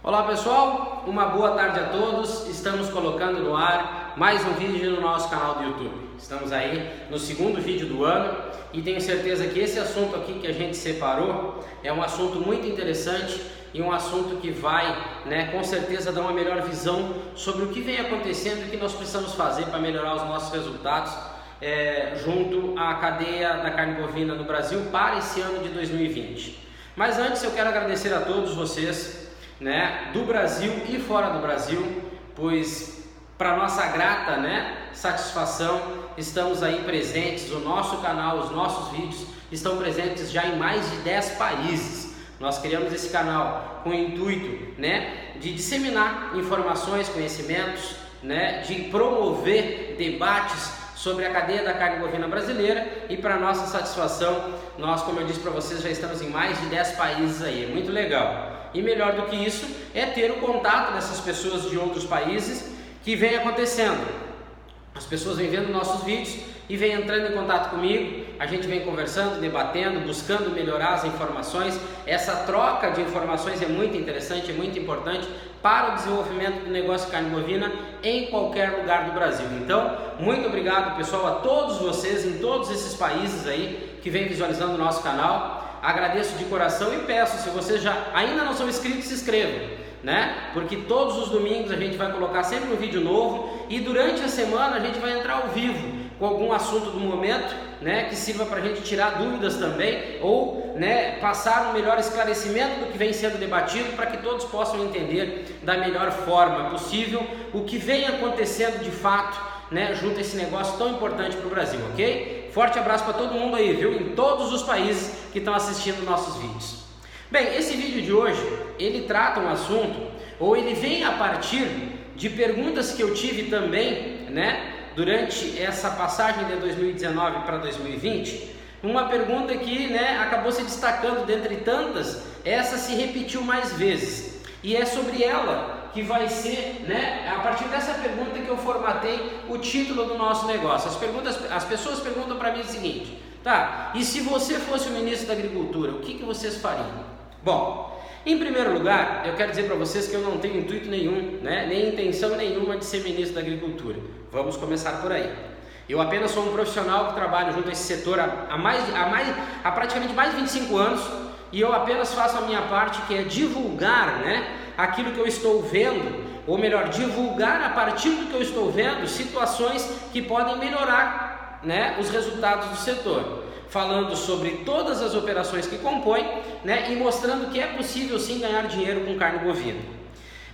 Olá pessoal, uma boa tarde a todos. Estamos colocando no ar mais um vídeo no nosso canal do YouTube. Estamos aí no segundo vídeo do ano e tenho certeza que esse assunto aqui que a gente separou é um assunto muito interessante e um assunto que vai, com certeza dar uma melhor visão sobre o que vem acontecendo e o que nós precisamos fazer para melhorar os nossos resultados junto à cadeia da carne bovina no Brasil para esse ano de 2020. Mas antes eu quero agradecer a todos vocês, do Brasil e fora do Brasil, pois para nossa grata, satisfação, estamos aí presentes, o nosso canal, os nossos vídeos estão presentes já em mais de 10 países. Nós criamos esse canal com o intuito, de disseminar informações, conhecimentos, de promover debates sobre a cadeia da carne bovina brasileira e para nossa satisfação, nós, como eu disse para vocês, já estamos em mais de 10 países aí, é muito legal. E melhor do que isso é ter o contato dessas pessoas de outros países que vem acontecendo. As pessoas vêm vendo nossos vídeos e vêm entrando em contato comigo, a gente vem conversando, debatendo, buscando melhorar as informações. Essa troca de informações é muito interessante, é muito importante para o desenvolvimento do negócio de carne bovina em qualquer lugar do Brasil. Então, muito obrigado pessoal a todos vocês em todos esses países aí que vem visualizando o nosso canal. Agradeço de coração e peço, se vocês ainda não são inscritos, se inscrevam, porque todos os domingos a gente vai colocar sempre um vídeo novo e durante a semana a gente vai entrar ao vivo com algum assunto do momento, que sirva para a gente tirar dúvidas também ou passar um melhor esclarecimento do que vem sendo debatido para que todos possam entender da melhor forma possível o que vem acontecendo de fato, junto a esse negócio tão importante para o Brasil, ok? Forte abraço para todo mundo aí, viu? Em todos os países que estão assistindo nossos vídeos. Bem, esse vídeo de hoje, ele trata um assunto, ou ele vem a partir de perguntas que eu tive também, durante essa passagem de 2019 para 2020, uma pergunta que, acabou se destacando dentre tantas, essa se repetiu mais vezes, e é sobre ela que vai ser, a partir dessa pergunta que eu formatei o título do nosso negócio. As pessoas perguntam para mim o seguinte: tá, e se você fosse o ministro da Agricultura, o que vocês fariam? Bom, em primeiro lugar, eu quero dizer para vocês que eu não tenho intuito nenhum, nem intenção nenhuma de ser ministro da Agricultura. Vamos começar por aí. Eu apenas sou um profissional que trabalho junto a esse setor há praticamente mais de 25 anos e eu apenas faço a minha parte, que é divulgar, aquilo que eu estou vendo, ou melhor, divulgar a partir do que eu estou vendo situações que podem melhorar, os resultados do setor, falando sobre todas as operações que compõem, e mostrando que é possível sim ganhar dinheiro com carne bovina.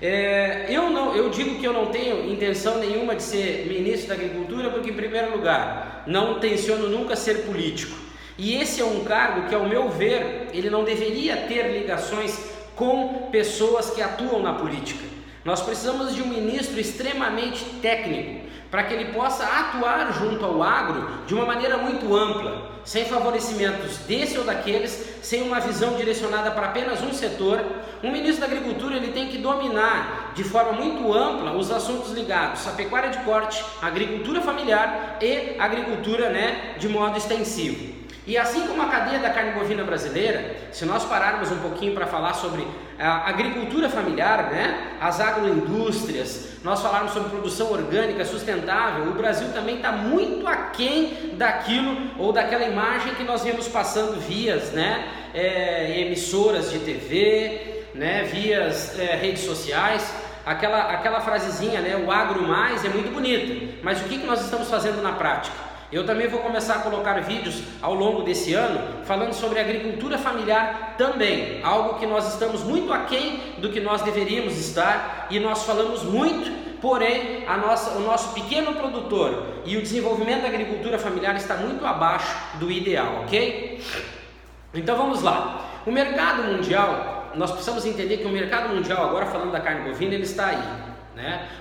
Eu digo que eu não tenho intenção nenhuma de ser ministro da Agricultura, porque em primeiro lugar, não tenciono nunca ser político, e esse é um cargo que, ao meu ver, ele não deveria ter ligações com pessoas que atuam na política. Nós precisamos de um ministro extremamente técnico para que ele possa atuar junto ao agro de uma maneira muito ampla, sem favorecimentos desse ou daqueles, sem uma visão direcionada para apenas um setor. Um ministro da Agricultura ele tem que dominar de forma muito ampla os assuntos ligados à pecuária de corte, agricultura familiar e agricultura de modo extensivo. E assim como a cadeia da carne bovina brasileira, se nós pararmos um pouquinho para falar sobre a agricultura familiar, as agroindústrias, nós falarmos sobre produção orgânica sustentável, o Brasil também está muito aquém daquilo ou daquela imagem que nós vemos passando vias, emissoras de TV, vias redes sociais. Aquela frasezinha, o agro mais é muito bonita, mas o que nós estamos fazendo na prática? Eu também vou começar a colocar vídeos ao longo desse ano falando sobre agricultura familiar também, algo que nós estamos muito aquém do que nós deveríamos estar e nós falamos muito, porém o nosso pequeno produtor e o desenvolvimento da agricultura familiar está muito abaixo do ideal, ok? Então vamos lá. O mercado mundial, nós precisamos entender que o mercado mundial, agora falando da carne bovina, ele está aí.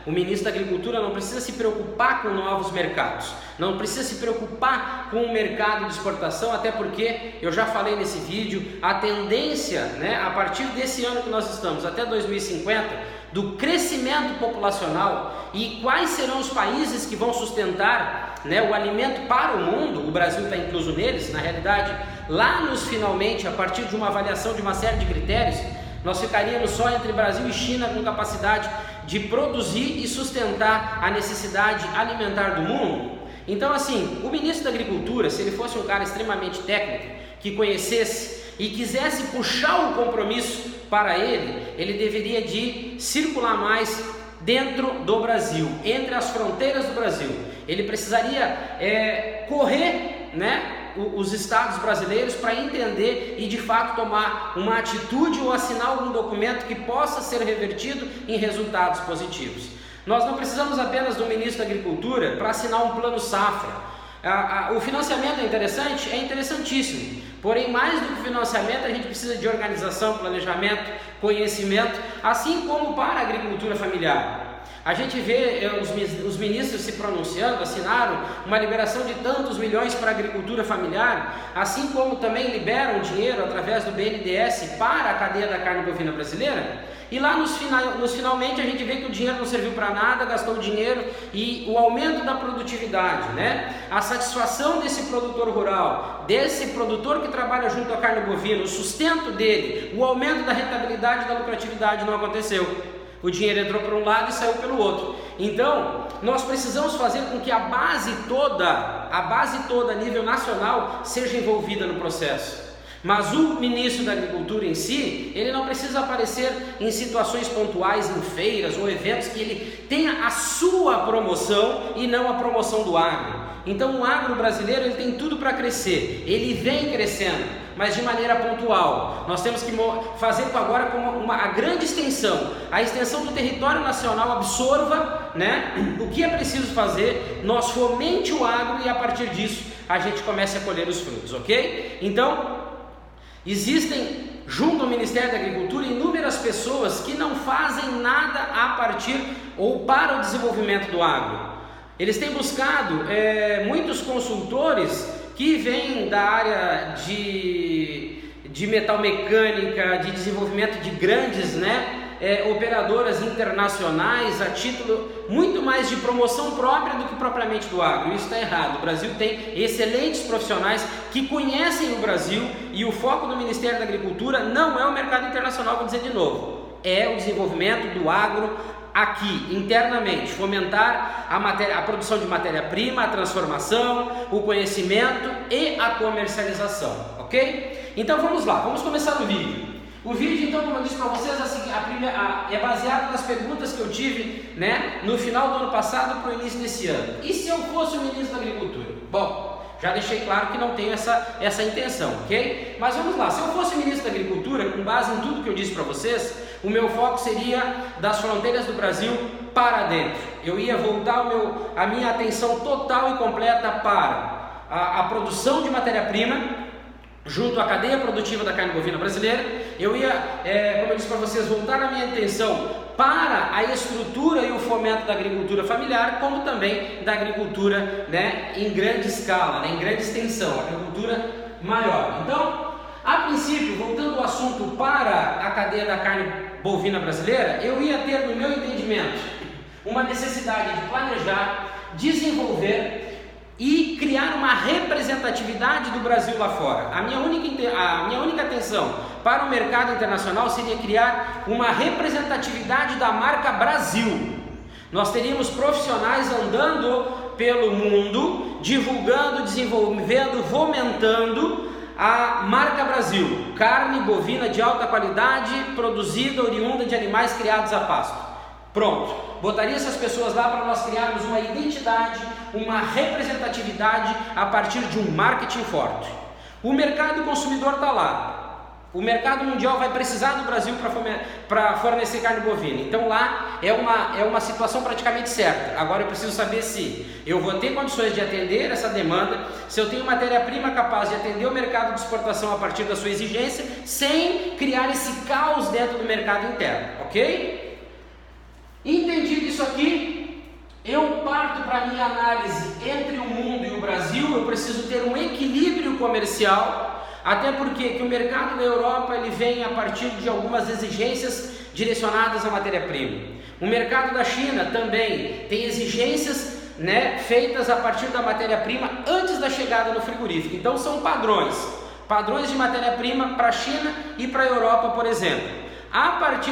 O ministro da Agricultura não precisa se preocupar com novos mercados, não precisa se preocupar com o mercado de exportação, até porque eu já falei nesse vídeo, a tendência, a partir desse ano que nós estamos, até 2050, do crescimento populacional e quais serão os países que vão sustentar o alimento para o mundo, o Brasil está incluso neles, na realidade, lá nos finalmente, a partir de uma avaliação de uma série de critérios, Nós ficaríamos só entre Brasil e China com capacidade de produzir e sustentar a necessidade alimentar do mundo? Então, assim, o ministro da Agricultura, se ele fosse um cara extremamente técnico, que conhecesse e quisesse puxar o compromisso para ele deveria de circular mais dentro do Brasil, entre as fronteiras do Brasil. Ele precisaria correr, os estados brasileiros para entender e de fato tomar uma atitude ou assinar algum documento que possa ser revertido em resultados positivos. Nós não precisamos apenas do ministro da Agricultura para assinar um plano safra. O financiamento é interessante? É interessantíssimo. Porém, mais do que financiamento, a gente precisa de organização, planejamento, conhecimento, assim como para a agricultura familiar. A gente vê os ministros se pronunciando, assinaram uma liberação de tantos milhões para a agricultura familiar, assim como também liberam dinheiro através do BNDES para a cadeia da carne bovina brasileira. E lá finalmente a gente vê que o dinheiro não serviu para nada, gastou o dinheiro e o aumento da produtividade, a satisfação desse produtor rural, desse produtor que trabalha junto à carne bovina, o sustento dele, o aumento da rentabilidade e da lucratividade não aconteceu. O dinheiro entrou por um lado e saiu pelo outro. Então, nós precisamos fazer com que a base toda a nível nacional seja envolvida no processo. Mas o ministro da Agricultura em si, ele não precisa aparecer em situações pontuais, em feiras ou eventos que ele tenha a sua promoção e não a promoção do agro. Então o agro brasileiro ele tem tudo para crescer, ele vem crescendo, mas de maneira pontual. Nós temos que fazer agora como a grande extensão, a extensão do território nacional absorva o que é preciso fazer, nós fomente o agro e a partir disso a gente comece a colher os frutos, ok? Então, existem, junto ao Ministério da Agricultura, inúmeras pessoas que não fazem nada a partir ou para o desenvolvimento do agro. Eles têm buscado muitos consultores que vêm da área de metalmecânica, de desenvolvimento de grandes operadoras internacionais a título muito mais de promoção própria do que propriamente do agro. Isso está errado. O Brasil tem excelentes profissionais que conhecem o Brasil e o foco do Ministério da Agricultura não é o mercado internacional, vou dizer de novo, é o desenvolvimento do agro aqui, internamente, fomentar a produção de matéria-prima, a transformação, o conhecimento e a comercialização, ok? Então vamos lá, vamos começar o vídeo. O vídeo, então, como eu disse para vocês, é baseado nas perguntas que eu tive no final do ano passado para o início desse ano. E se eu fosse o ministro da Agricultura? Bom, já deixei claro que não tenho essa intenção, ok? Mas vamos lá, se eu fosse ministro da Agricultura, com base em tudo que eu disse para vocês, o meu foco seria das fronteiras do Brasil para dentro. Eu ia voltar a minha atenção total e completa para a produção de matéria-prima, junto à cadeia produtiva da carne bovina brasileira. Eu ia, como eu disse para vocês, voltar a minha atenção para a estrutura e o fomento da agricultura familiar, como também da agricultura em grande escala, em grande extensão, agricultura maior. Então, a princípio, voltando ao assunto para a cadeia da carne bovina brasileira, eu ia ter, no meu entendimento, uma necessidade de planejar, desenvolver e criar uma representatividade do Brasil lá fora. A minha única atenção para o mercado internacional seria criar uma representatividade da marca Brasil. Nós teríamos profissionais andando pelo mundo, divulgando, desenvolvendo, fomentando a marca Brasil, carne bovina de alta qualidade, produzida, oriunda de animais criados a pasto. Pronto, botaria essas pessoas lá para nós criarmos uma identidade, uma representatividade a partir de um marketing forte. O mercado consumidor está lá. O mercado mundial vai precisar do Brasil para fornecer carne bovina. Então lá é uma situação praticamente certa. Agora eu preciso saber se eu vou ter condições de atender essa demanda, se eu tenho matéria-prima capaz de atender o mercado de exportação a partir da sua exigência, sem criar esse caos dentro do mercado interno, ok? Entendido isso aqui, eu parto para a minha análise entre o mundo e o Brasil. Eu preciso ter um equilíbrio comercial, até porque que o mercado da Europa ele vem a partir de algumas exigências direcionadas à matéria-prima. O mercado da China também tem exigências feitas a partir da matéria-prima antes da chegada no frigorífico. Então são padrões de matéria-prima para a China e para a Europa, por exemplo. A partir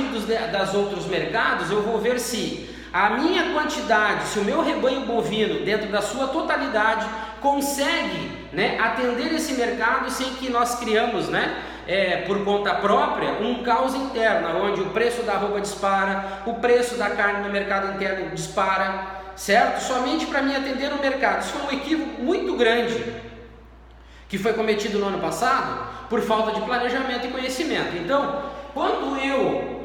das outros mercados, eu vou ver se a minha quantidade, se o meu rebanho bovino, dentro da sua totalidade, consegue, né, atender esse mercado sem que nós criamos, né, por conta própria, um caos interno, onde o preço da arroba dispara, o preço da carne no mercado interno dispara, certo? Somente para mim atender o mercado. Isso foi um equívoco muito grande que foi cometido no ano passado por falta de planejamento e conhecimento. Então,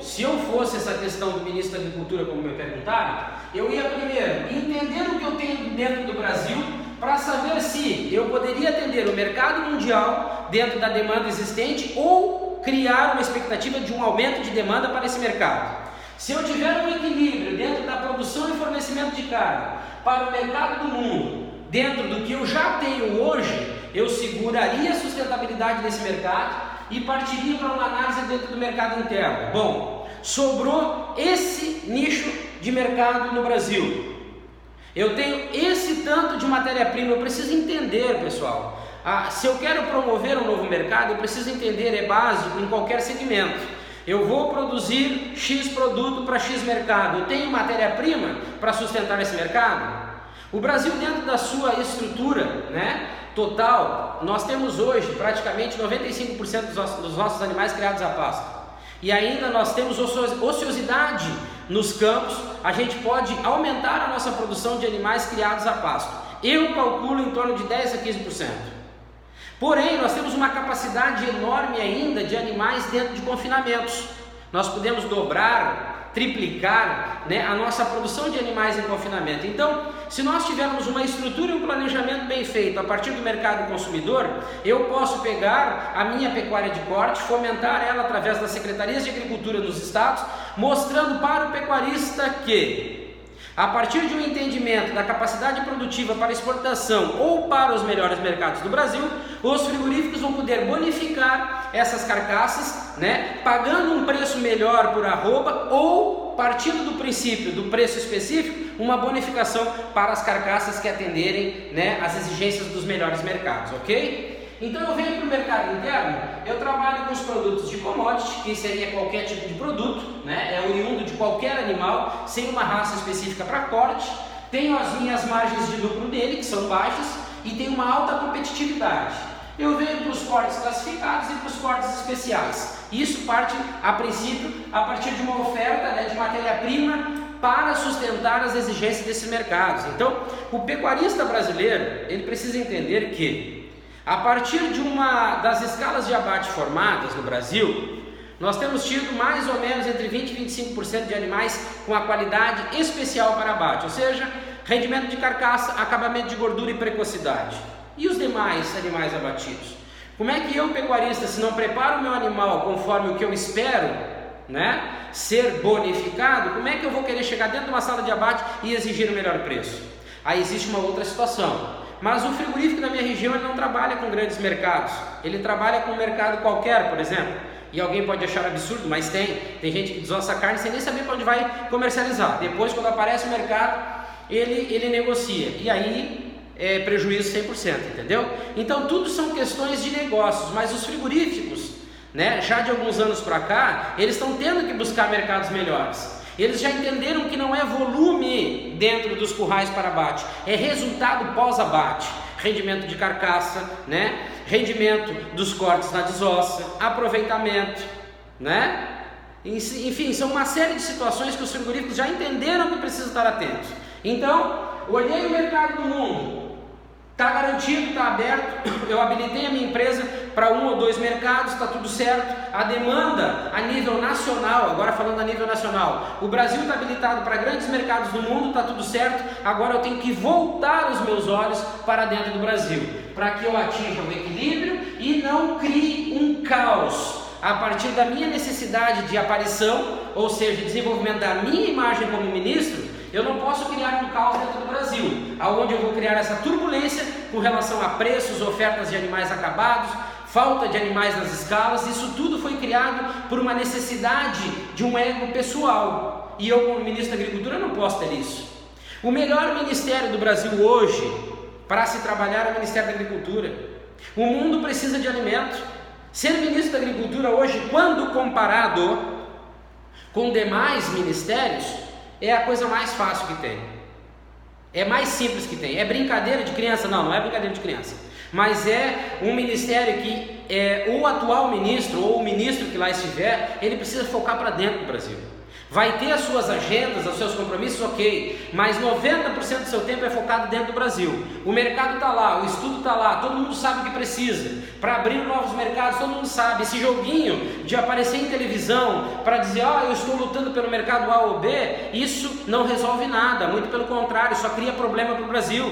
se eu fosse essa questão do ministro da Agricultura, como me perguntaram, eu ia primeiro entender o que eu tenho dentro do Brasil para saber se eu poderia atender o mercado mundial dentro da demanda existente ou criar uma expectativa de um aumento de demanda para esse mercado. Se eu tiver um equilíbrio dentro da produção e fornecimento de carne para o mercado do mundo, dentro do que eu já tenho hoje, eu seguraria a sustentabilidade desse mercado e partiria para uma análise dentro do mercado interno. Bom, sobrou esse nicho de mercado no Brasil. Eu tenho esse tanto de matéria-prima, eu preciso entender, pessoal. Se eu quero promover um novo mercado, eu preciso entender, é básico em qualquer segmento. Eu vou produzir X produto para X mercado. Eu tenho matéria-prima para sustentar esse mercado? O Brasil, dentro da sua estrutura, né, total, nós temos hoje praticamente 95% dos nossos animais criados a pasto. E ainda nós temos ociosidade nos campos. A gente pode aumentar a nossa produção de animais criados a pasto. Eu calculo em torno de 10 a 15%. Porém, nós temos uma capacidade enorme ainda de animais dentro de confinamentos. Nós podemos dobrar, triplicar, né, a nossa produção de animais em confinamento. Então, se nós tivermos uma estrutura e um planejamento bem feito a partir do mercado consumidor, eu posso pegar a minha pecuária de corte, fomentar ela através das secretarias de agricultura dos estados, mostrando para o pecuarista que, a partir de um entendimento da capacidade produtiva para exportação ou para os melhores mercados do Brasil, os frigoríficos vão poder bonificar essas carcaças, né, pagando um preço melhor por arroba ou, partindo do princípio do preço específico, uma bonificação para as carcaças que atenderem, né, as exigências dos melhores mercados, ok? Então eu venho para o mercado interno, eu trabalho com os produtos de commodity, que seria qualquer tipo de produto, né? É oriundo de qualquer animal, sem uma raça específica para corte. Tenho as minhas margens de lucro dele, que são baixas, e tenho uma alta competitividade. Eu venho para os cortes classificados e para os cortes especiais. Isso parte, a princípio, a partir de uma oferta, né, de matéria-prima para sustentar as exigências desses mercados. Então, o pecuarista brasileiro, ele precisa entender que, a partir de das escalas de abate formadas no Brasil, nós temos tido mais ou menos entre 20% e 25% de animais com a qualidade especial para abate, ou seja, rendimento de carcaça, acabamento de gordura e precocidade. E os demais animais abatidos? Como é que eu, pecuarista, se não preparo o meu animal conforme o que eu espero, né, ser bonificado, como é que eu vou querer chegar dentro de uma sala de abate e exigir o melhor preço? Aí existe uma outra situação. Mas o frigorífico da minha região, ele não trabalha com grandes mercados, ele trabalha com um mercado qualquer, por exemplo. E alguém pode achar absurdo, mas tem gente que desossa a carne sem nem saber para onde vai comercializar. Depois, quando aparece o mercado, ele negocia, e aí é prejuízo 100%, entendeu? Então tudo são questões de negócios, mas os frigoríficos, né, já de alguns anos para cá, eles estão tendo que buscar mercados melhores. Eles já entenderam que não é volume dentro dos currais para abate, é resultado pós-abate, rendimento de carcaça, né? Rendimento dos cortes na desossa, aproveitamento, né? Enfim, são uma série de situações que os frigoríficos já entenderam que precisam estar atentos. Então, olhei o mercado do mundo, está garantido, está aberto, eu habilitei a minha empresa para 1 ou 2 mercados, está tudo certo. A demanda a nível nacional, agora falando a nível nacional, o Brasil está habilitado para grandes mercados do mundo, está tudo certo. Agora eu tenho que voltar os meus olhos para dentro do Brasil, para que eu atinja o equilíbrio e não crie um caos a partir da minha necessidade de aparição, ou seja, desenvolvimento da minha imagem como ministro. Eu não posso criar um caos dentro do Brasil, aonde eu vou criar essa turbulência com relação a preços, ofertas de animais acabados, falta de animais nas escalas. Isso tudo foi criado por uma necessidade de um ego pessoal, e eu, como ministro da Agricultura, não posso ter isso. O melhor ministério do Brasil hoje para se trabalhar é o Ministério da Agricultura. O mundo precisa de alimento. Ser ministro da Agricultura hoje, quando comparado com demais ministérios, é a coisa mais fácil que tem. É mais simples que tem. É brincadeira de criança? Não, não é brincadeira de criança. Mas é um ministério que o atual ministro ou o ministro que lá estiver, ele precisa focar para dentro do Brasil. Vai ter as suas agendas, os seus compromissos, ok, mas 90% do seu tempo é focado dentro do Brasil. O mercado está lá, o estudo está lá, todo mundo sabe o que precisa. Para abrir novos mercados, todo mundo sabe. Esse joguinho de aparecer em televisão para dizer, eu estou lutando pelo mercado A ou B, isso não resolve nada, muito pelo contrário, só cria problema para o Brasil.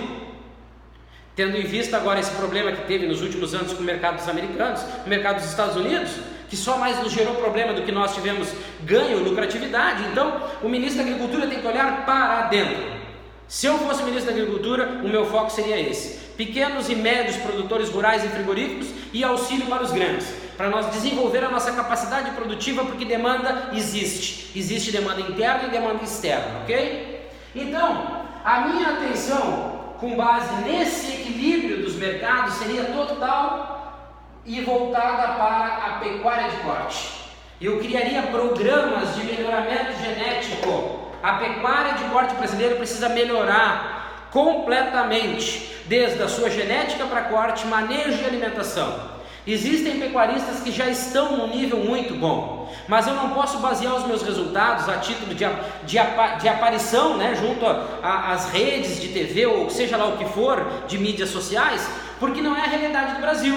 Tendo em vista agora esse problema que teve nos últimos anos com o mercado dos americanos, o mercado dos Estados Unidos, que só mais nos gerou problema do que nós tivemos ganho, lucratividade. Então, o ministro da Agricultura tem que olhar para dentro. Se eu fosse ministro da Agricultura, o meu foco seria esse: pequenos e médios produtores rurais e frigoríficos e auxílio para os grandes, para nós desenvolver a nossa capacidade produtiva, porque demanda existe demanda interna e demanda externa, ok? Então, a minha atenção, com base nesse equilíbrio dos mercados, seria total e voltada para a pecuária de corte. Eu criaria programas de melhoramento genético. A pecuária de corte brasileira precisa melhorar completamente, desde a sua genética para corte, manejo e alimentação. Existem pecuaristas que já estão num nível muito bom, mas eu não posso basear os meus resultados a título de aparição, né, junto às redes de TV ou seja lá o que for, de mídias sociais, porque não é a realidade do Brasil.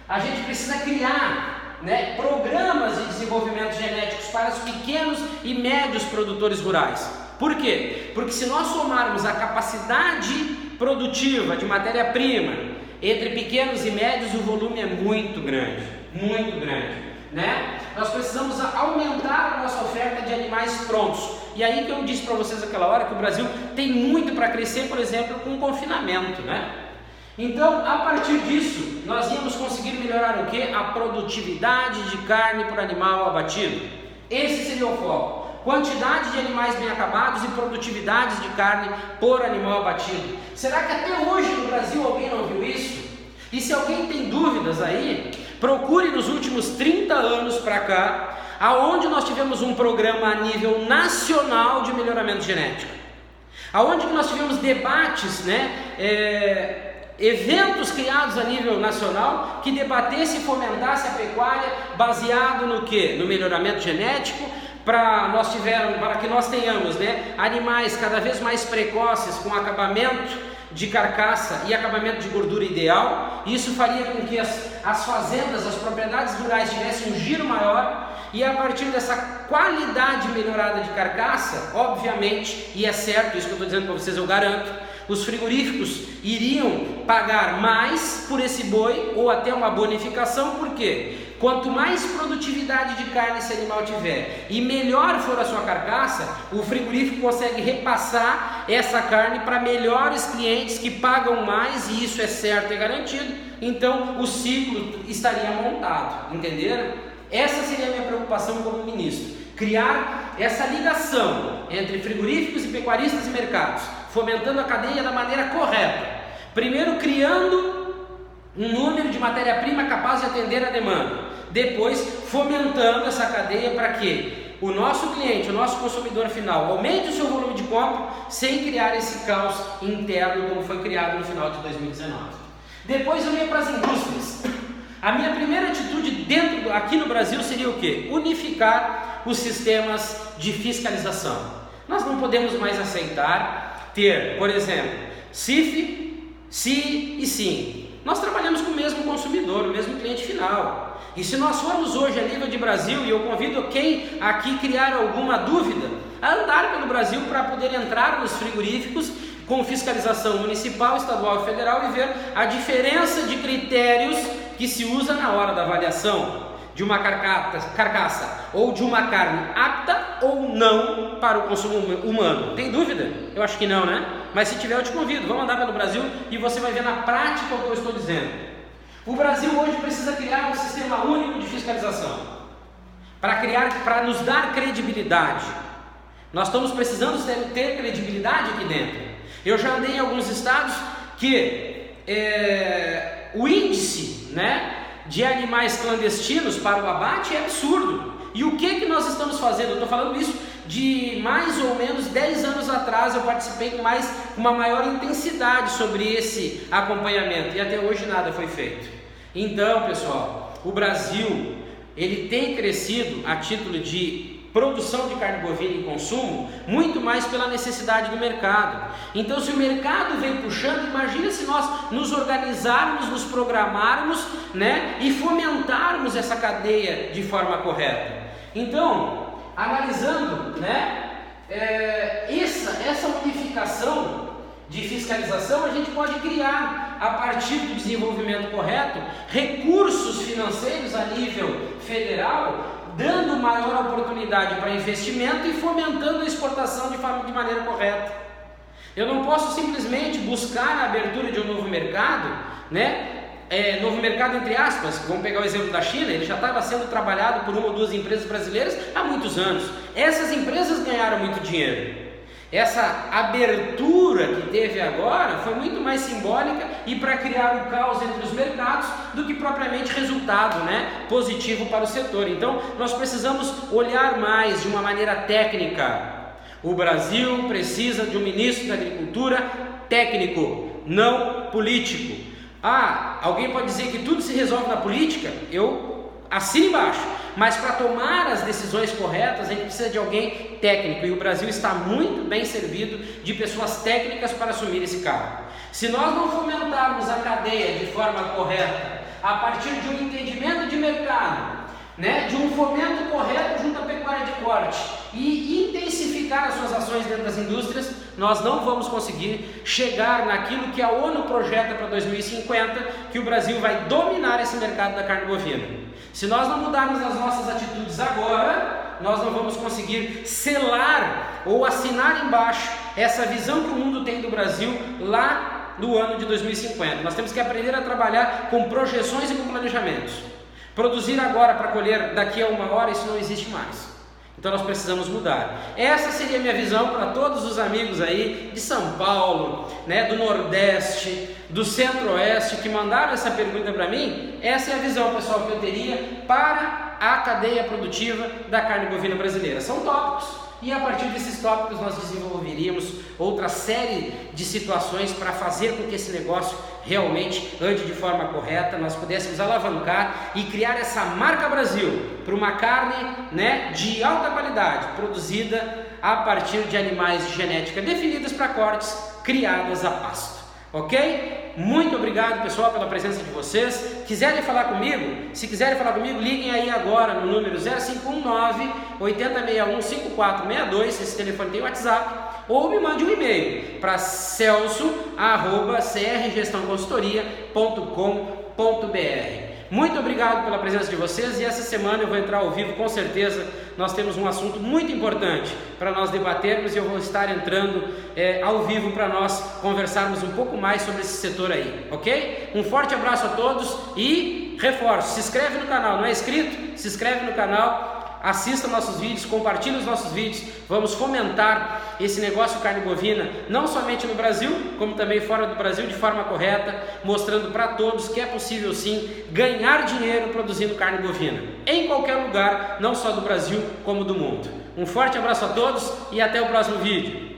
A gente precisa criar, né, programas de desenvolvimento genéticos para os pequenos e médios produtores rurais. Por quê? Porque se nós somarmos a capacidade produtiva de matéria-prima entre pequenos e médios, o volume é muito grande, né? Nós precisamos aumentar a nossa oferta de animais prontos. E aí que eu disse para vocês aquela hora que o Brasil tem muito para crescer, por exemplo, com o confinamento, né? Então, a partir disso, nós íamos conseguir melhorar o que? A produtividade de carne por animal abatido. Esse seria o foco. Quantidade de animais bem acabados e produtividade de carne por animal abatido. Será que até hoje no Brasil alguém não viu isso? E se alguém tem dúvidas aí, procure nos últimos 30 anos para cá, aonde nós tivemos um programa a nível nacional de melhoramento genético. Aonde que nós tivemos debates, né? Eventos criados a nível nacional que debatesse e fomentasse a pecuária baseado no que? No melhoramento genético, para que nós tenhamos, né, animais cada vez mais precoces com acabamento de carcaça e acabamento de gordura ideal. Isso faria com que as fazendas, as propriedades rurais tivessem um giro maior, e a partir dessa qualidade melhorada de carcaça, obviamente, e é certo isso que eu estou dizendo para vocês, eu garanto, os frigoríficos iriam pagar mais por esse boi ou até uma bonificação. Por quê? Quanto mais produtividade de carne esse animal tiver e melhor for a sua carcaça, o frigorífico consegue repassar essa carne para melhores clientes que pagam mais, e isso é certo e garantido. Então o ciclo estaria montado, entenderam? Essa seria a minha preocupação como ministro: criar essa ligação entre frigoríficos e pecuaristas e mercados, fomentando a cadeia da maneira correta. Primeiro, criando um número de matéria-prima capaz de atender a demanda. Depois, fomentando essa cadeia para que o nosso cliente, o nosso consumidor final, aumente o seu volume de compra sem criar esse caos interno como foi criado no final de 2019. Depois eu ia para as indústrias. A minha primeira atitude aqui no Brasil seria o quê? Unificar os sistemas de fiscalização. Nós não podemos mais aceitar ter, por exemplo, CIF, CI e SIM. Nós trabalhamos com o mesmo consumidor, o mesmo cliente final. E se nós formos hoje a nível de Brasil, e eu convido quem aqui criar alguma dúvida a andar pelo Brasil para poder entrar nos frigoríficos com fiscalização municipal, estadual e federal e ver a diferença de critérios que se usa na hora da avaliação de uma carcaça ou de uma carne apta ou não para o consumo humano. Tem dúvida? Eu acho que não, né? Mas se tiver, eu te convido, vamos andar pelo Brasil e você vai ver na prática o que eu estou dizendo. O Brasil hoje precisa criar um sistema único de fiscalização para nos dar credibilidade. Nós estamos precisando ter credibilidade aqui dentro. Eu já andei em alguns estados que o índice, né, de animais clandestinos para o abate é absurdo. E o que nós estamos fazendo? Eu estou falando isso de mais ou menos 10 anos atrás. Eu participei com uma maior intensidade sobre esse acompanhamento e até hoje nada foi feito. Então, pessoal, o Brasil ele tem crescido a título de produção de carne bovina e consumo muito mais pela necessidade do mercado. Então, se o mercado vem puxando, imagina se nós nos organizarmos, nos programarmos, né, e fomentarmos essa cadeia de forma correta. Então, analisando, né, essa unificação de fiscalização, a gente pode criar, a partir do desenvolvimento correto, recursos financeiros a nível federal, dando maior oportunidade para investimento e fomentando a exportação de maneira correta. Eu não posso simplesmente buscar a abertura de um novo mercado, né? Novo mercado entre aspas, vamos pegar o exemplo da China, ele já estava sendo trabalhado por uma ou duas empresas brasileiras há muitos anos. Essas empresas ganharam muito dinheiro. Essa abertura que teve agora foi muito mais simbólica e para criar um caos entre os mercados do que propriamente resultado, né, positivo para o setor. Então nós precisamos olhar mais de uma maneira técnica. O Brasil precisa de um ministro da Agricultura técnico, não político. Alguém pode dizer que tudo se resolve na política? Eu assino embaixo. Mas para tomar as decisões corretas, a gente precisa de alguém técnico. E o Brasil está muito bem servido de pessoas técnicas para assumir esse cargo. Se nós não fomentarmos a cadeia de forma correta, a partir de um entendimento de mercado, né, de um fomento correto junto à pecuária de corte e intensificar as suas ações dentro das indústrias, nós não vamos conseguir chegar naquilo que a ONU projeta para 2050, que o Brasil vai dominar esse mercado da carne bovina. Se nós não mudarmos as nossas atitudes agora, nós não vamos conseguir selar ou assinar embaixo essa visão que o mundo tem do Brasil lá no ano de 2050. Nós temos que aprender a trabalhar com projeções e com planejamentos. Produzir agora para colher daqui a 1 hora, isso não existe mais. Então nós precisamos mudar. Essa seria a minha visão para todos os amigos aí de São Paulo, né, do Nordeste, do Centro-Oeste, que mandaram essa pergunta para mim. Essa é a visão, pessoal, que eu teria para a cadeia produtiva da carne bovina brasileira. São tópicos. E a partir desses tópicos nós desenvolveríamos outra série de situações para fazer com que esse negócio realmente ande de forma correta, nós pudéssemos alavancar e criar essa marca Brasil para uma carne, né, de alta qualidade, produzida a partir de animais de genética definidas para cortes, criadas a pasto. Ok? Muito obrigado, pessoal, pela presença de vocês. Quiserem falar comigo, liguem aí agora no número 0519 8061 5462, esse telefone tem WhatsApp, ou me mande um e-mail para celso@crgestãoconsultoria.com.br. Muito obrigado pela presença de vocês, e essa semana eu vou entrar ao vivo, com certeza. Nós temos um assunto muito importante para nós debatermos e eu vou estar entrando ao vivo para nós conversarmos um pouco mais sobre esse setor aí, ok? Um forte abraço a todos e reforço, se inscreve no canal, não é inscrito? Se inscreve no canal, assista nossos vídeos, compartilhe os nossos vídeos, vamos fomentar esse negócio carne bovina, não somente no Brasil, como também fora do Brasil, de forma correta, mostrando para todos que é possível sim ganhar dinheiro produzindo carne bovina, em qualquer lugar, não só do Brasil, como do mundo. Um forte abraço a todos e até o próximo vídeo.